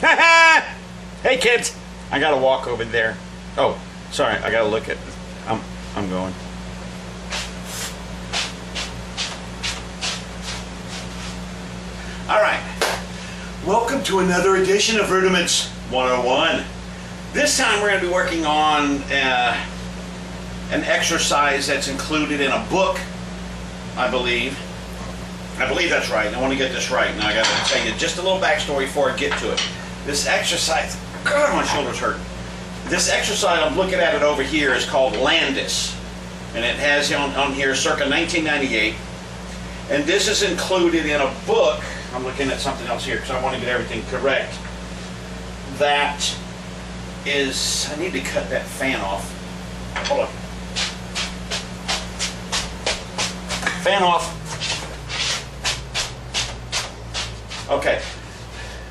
Hey kids, I gotta walk over there. Oh, sorry, I gotta look at. I'm going. All right, welcome to another edition of Rudiments 101. This time we're going to be working on an exercise that's included in a book, I believe. I believe that's right. I want to get this right. Now I got to tell you just a little backstory before I get to it. This exercise, God, my shoulders hurt. This exercise, I'm looking at it over here, is called Landis. And it has on here circa 1998. And this is included in a book. I'm looking at something else here because I want to get everything correct. That is, I need to cut that fan off. Hold on. Fan off. Okay.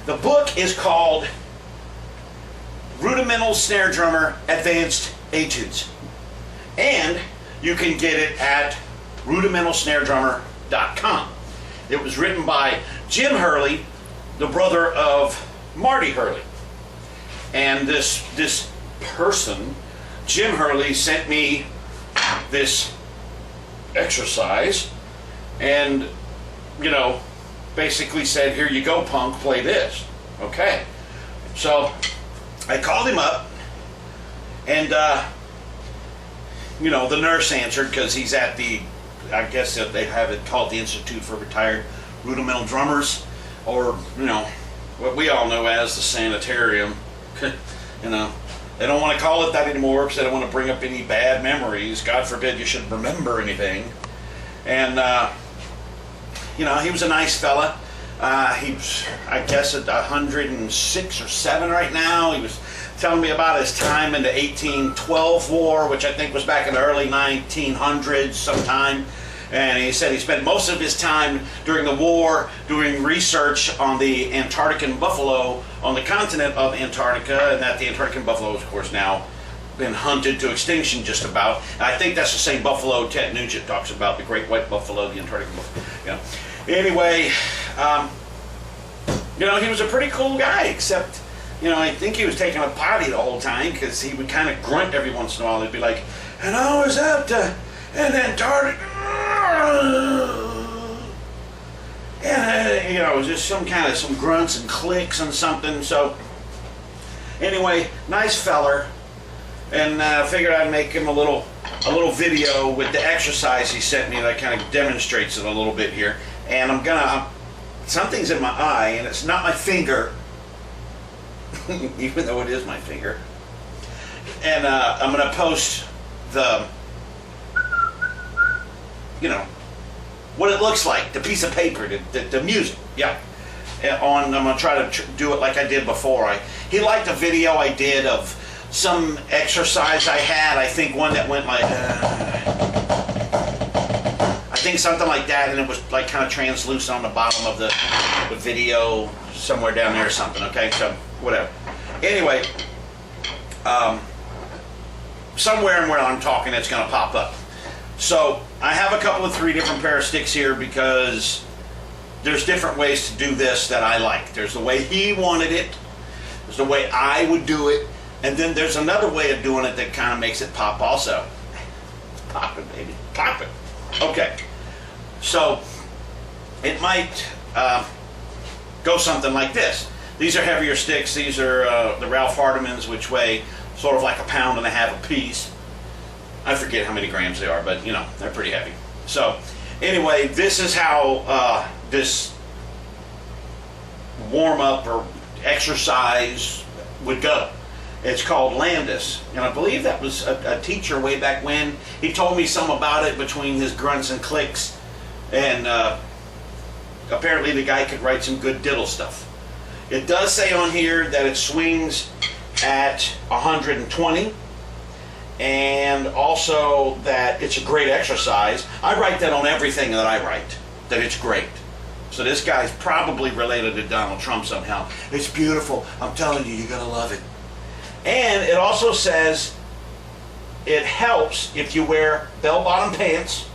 The book is called Rudimental Snare Drummer Advanced Etudes. And you can get it at rudimentalsnaredrummer.com. It was written by Jim Hurley, the brother of Marty Hurley. And this person, Jim Hurley, sent me this exercise and, you know, basically said, here you go, punk, play this. Okay. So I called him up and, you know, the nurse answered because he's at the, I guess they have it called the Institute for Retired Rudimental Drummers, or, you know, what we all know as the sanitarium. You know, they don't want to call it that anymore because they don't want to bring up any bad memories. God forbid you should remember anything. And, you know, he was a nice fella. He's, I guess, at 106 or 7 right now. He was telling me about his time in the 1812 war, which I think was back in the early 1900s sometime. And he said he spent most of his time during the war doing research on the Antarctic buffalo on the continent of Antarctica, and that the Antarctic buffalo is, of course, now been hunted to extinction just about. And I think that's the same buffalo Ted Nugent talks about, the great white buffalo, the Antarctic buffalo. You know. Anyway, you know, he was a pretty cool guy, except, you know, I think he was taking a potty the whole time because he would kind of grunt every once in a while. He'd be like, and I was out in Antarctica. And, you know, it was just some grunts and clicks and something. So, anyway, nice feller. And figured I'd make him a little video with the exercise he sent me that kind of demonstrates it a little bit here. And I'm gonna, something's in my eye, and it's not my finger, even though it is my finger. And I'm gonna post the, you know, what it looks like, the piece of paper, the music, yeah. I'm gonna try to do it like I did before. He liked a video I did of some exercise I had. I think one that went like, I think something like that, and it was like kind of translucent on the bottom of the video, somewhere down there or something. Okay, so whatever. Anyway, somewhere where I'm talking, it's gonna pop up. So I have a couple of 3 different pair of sticks here because there's different ways to do this that I like. There's the way he wanted it, there's the way I would do it, and then there's another way of doing it that kind of makes it pop also. Pop it, baby, pop it. Okay, so it might go something like this. These are heavier sticks. These are the Ralph Hardimans, which weigh sort of like 1.5 pounds a piece. I forget how many grams they are, but you know, they're pretty heavy. So anyway, this is how this warm-up or exercise would go. It's called Landis, and I believe that was a teacher way back when. He told me some about it between his grunts and clicks, and apparently the guy could write some good diddle stuff. It does say on here that it swings at 120, and also that it's a great exercise. I write that on everything that I write, that it's great. So this guy's probably related to Donald Trump somehow. It's beautiful. I'm telling you, you're going to love it. And it also says it helps if you wear bell-bottom pants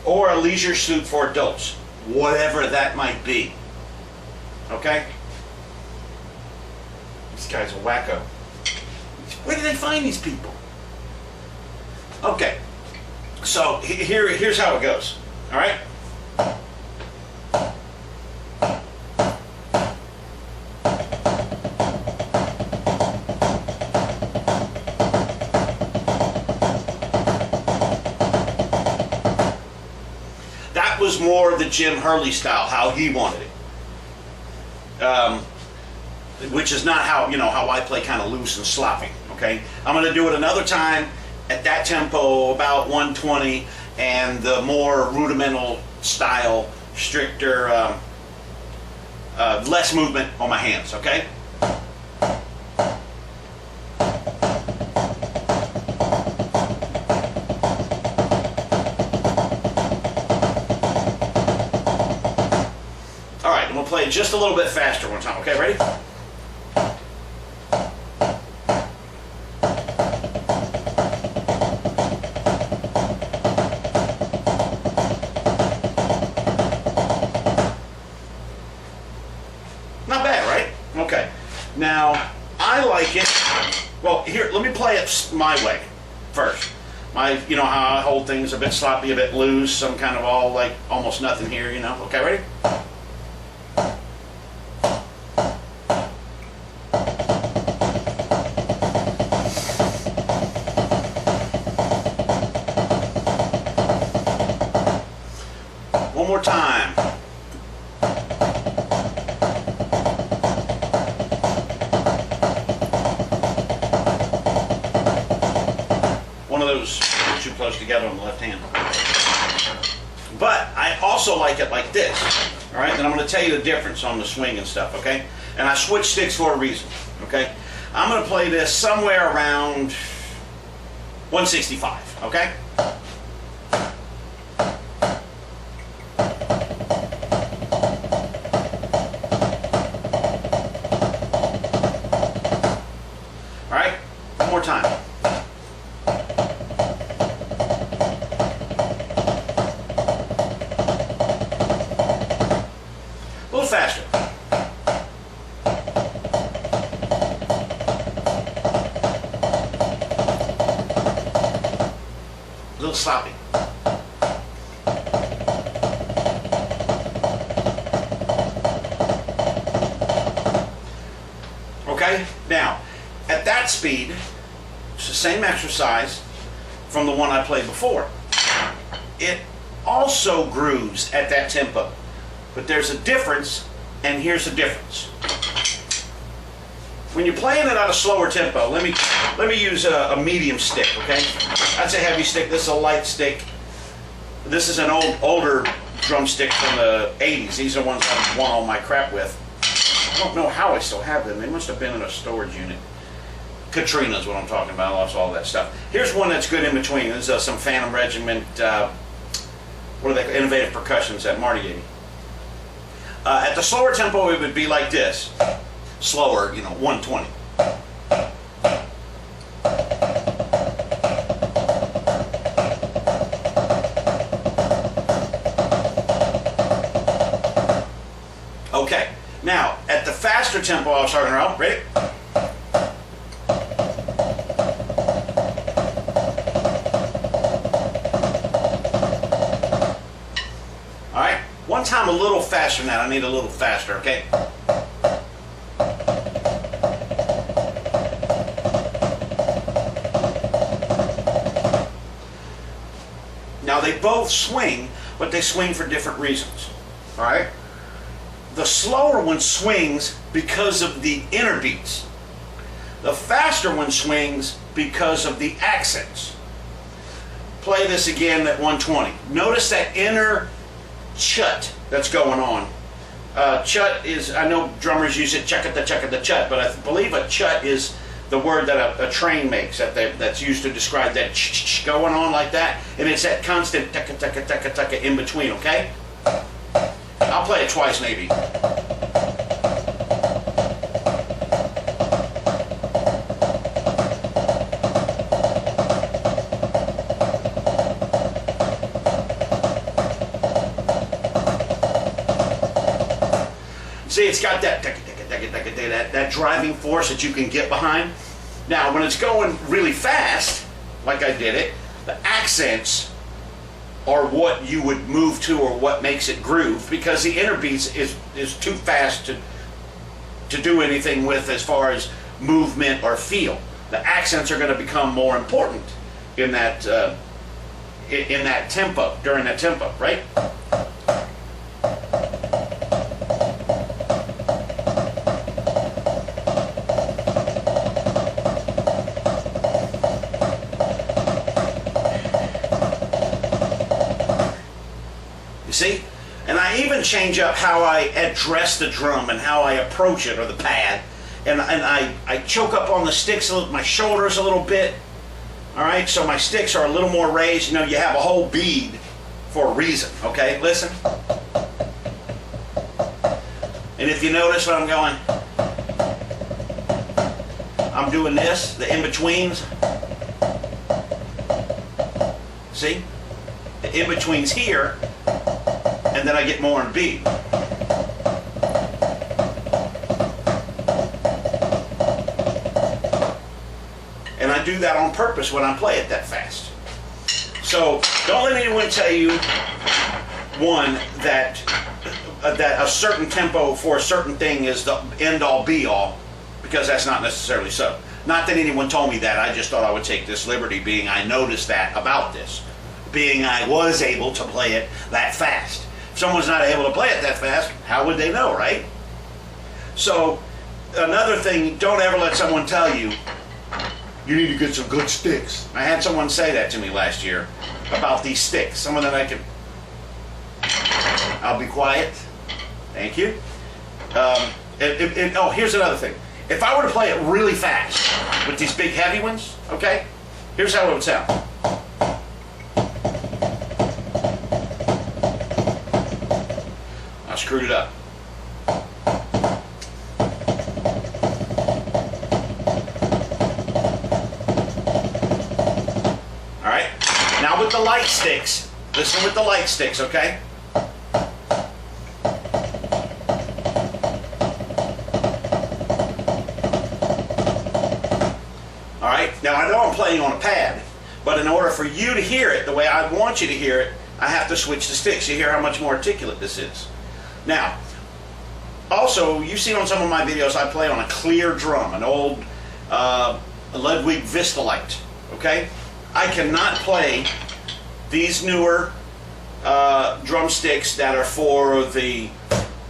or a leisure suit for adults, whatever that might be. Okay? This guy's a wacko. Where do they find these people? Okay, so here's how it goes. All right. That was more the Jim Hurley style, how he wanted it. Which is not how, how I play, kind of loose and sloppy, okay? I'm going to do it another time at that tempo, about 120, and the more rudimental style, stricter, less movement on my hands, okay? All right, and we'll play it just a little bit faster one time, okay? Ready? Not bad, right? Okay. Now, I like it. Well, here, let me play it my way first. You know how I hold things a bit sloppy, a bit loose, some kind of all like almost nothing here, Okay, ready? One more time. One of those too close together on the left hand. But I also like it like this. All right, and I'm going to tell you the difference on the swing and stuff, okay? And I switch sticks for a reason, okay? I'm going to play this somewhere around 165, okay? All right, one more time. A little faster. A little sloppy. Okay, now at that speed, it's the same exercise from the one I played before. It also grooves at that tempo. But there's a difference, and here's the difference. When you're playing it at a slower tempo, let me use a medium stick, okay? That's a heavy stick. This is a light stick. This is an older drumstick from the 80s. These are ones I won all my crap with. I don't know how I still have them. They must have been in a storage unit. Katrina's what I'm talking about. I lost all that stuff. Here's one that's good in between. This is some Phantom Regiment, what are they, Innovative Percussions at Marty 80. At the slower tempo, it would be like this. Slower, 120. Okay, now, at the faster tempo I was talking about, ready? All right, one time a little faster than that. I need a little faster, okay? Now they both swing, but they swing for different reasons, all right? The slower one swings because of the inner beats. The faster one swings because of the accents. Play this again at 120. Notice that inner chut that's going on. Chut is, I know drummers use it, chut, but I believe a chut is the word that a train makes that's used to describe that going on like that, and it's that constant tucka in between, okay? I'll play it twice maybe. See, it's got that you, that driving force that you can get behind. Now, when it's going really fast, like I did it, the accents are what you would move to or what makes it groove, because the inner beats is too fast to do anything with as far as movement or feel. The accents are going to become more important in that tempo, during that tempo, right? See? And I even change up how I address the drum and how I approach it, or the pad. And I choke up on the sticks, my shoulders a little bit. All right, so my sticks are a little more raised. You know, you have a whole bead for a reason, okay? Listen. And if you notice what I'm going, I'm doing this, the in-betweens. See? The in-betweens here. And then I get more in beat. And I do that on purpose when I play it that fast. So don't let anyone tell you, one, that a certain tempo for a certain thing is the end-all be-all, because that's not necessarily so. Not that anyone told me that, I just thought I would take this liberty, being I noticed that about this, being I was able to play it that fast. If someone's not able to play it that fast, how would they know, right? So, another thing, don't ever let someone tell you, you need to get some good sticks. I had someone say that to me last year about these sticks. Someone that I could... I'll be quiet. Thank you. Oh, here's another thing. If I were to play it really fast with these big heavy ones, okay? Here's how it would sound. I screwed it up. Alright? Now with the light sticks, listen with the light sticks, okay? Alright? Now I know I'm playing on a pad, but in order for you to hear it the way I want you to hear it, I have to switch the sticks. You hear how much more articulate this is. Now, also, you've seen on some of my videos I play on a clear drum, an old Ludwig Vistalite, okay? I cannot play these newer drumsticks that are for the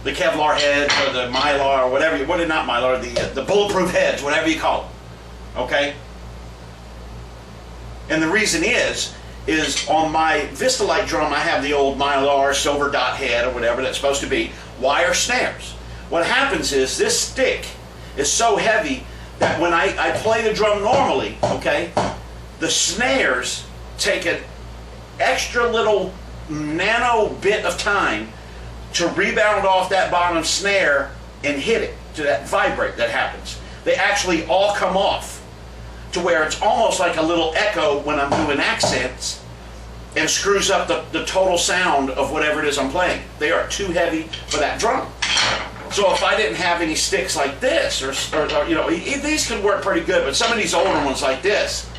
Kevlar heads or the Mylar or whatever, not Mylar, the bulletproof heads, whatever you call them, okay? And the reason is on my Vistalite drum I have the old Mylar silver dot head or whatever that's supposed to be, wire snares. What happens is this stick is so heavy that when I play the drum normally, okay, the snares take an extra little nano bit of time to rebound off that bottom snare and hit it, to that vibrate that happens. They actually all come off to where it's almost like a little echo when I'm doing accents, and screws up the total sound of whatever it is I'm playing. They are too heavy for that drum. So if I didn't have any sticks like this, or you know, these could work pretty good, but some of these older ones like this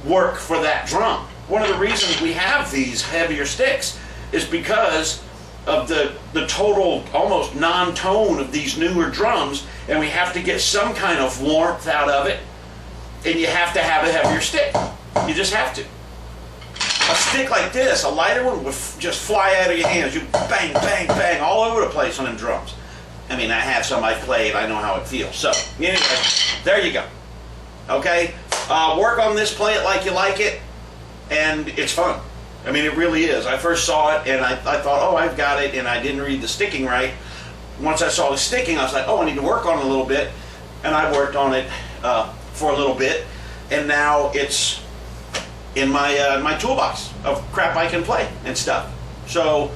work for that drum. One of the reasons we have these heavier sticks is because of the total almost non-tone of these newer drums, and we have to get some kind of warmth out of it, and you have to have a heavier stick. You just have to. A stick like this, a lighter one, would just fly out of your hands. You bang, bang, bang all over the place on them drums. I mean, I have some I've played, I know how it feels. So, anyway, there you go. Okay? Work on this, play it like you like it, and it's fun. I mean, it really is. I first saw it, and I thought, oh, I've got it, and I didn't read the sticking right. Once I saw the sticking, I was like, oh, I need to work on it a little bit. And I worked on it for a little bit, and now it's in my toolbox of crap I can play and stuff. So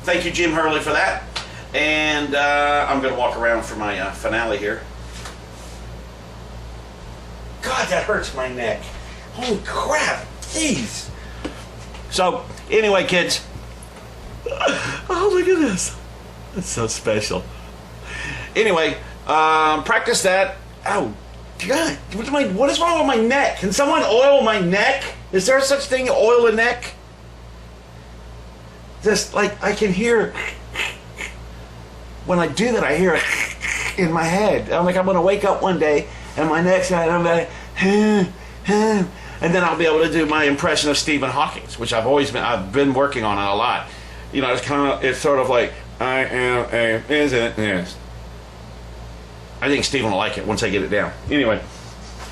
thank you, Jim Hurley, for that. And I'm going to walk around for my finale here. God, that hurts my neck. Holy crap. Jeez. So anyway, kids. Oh, look at this. That's so special. Anyway, Practice that. Oh, God, what is wrong with my neck? Can someone oil my neck? Is there such thing, oil a neck? Just like I can hear, when I do that, I hear it in my head. I'm like, I'm going to wake up one day and my neck's out, I'm like, and then I'll be able to do my impression of Stephen Hawking, which I've been working on it a lot. You know, it's sort of like, I am a, is it? Yes. I think Stephen will like it once I get it down. Anyway,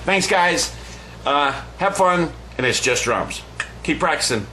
thanks guys. Have fun, and it's just drums. Keep practicing.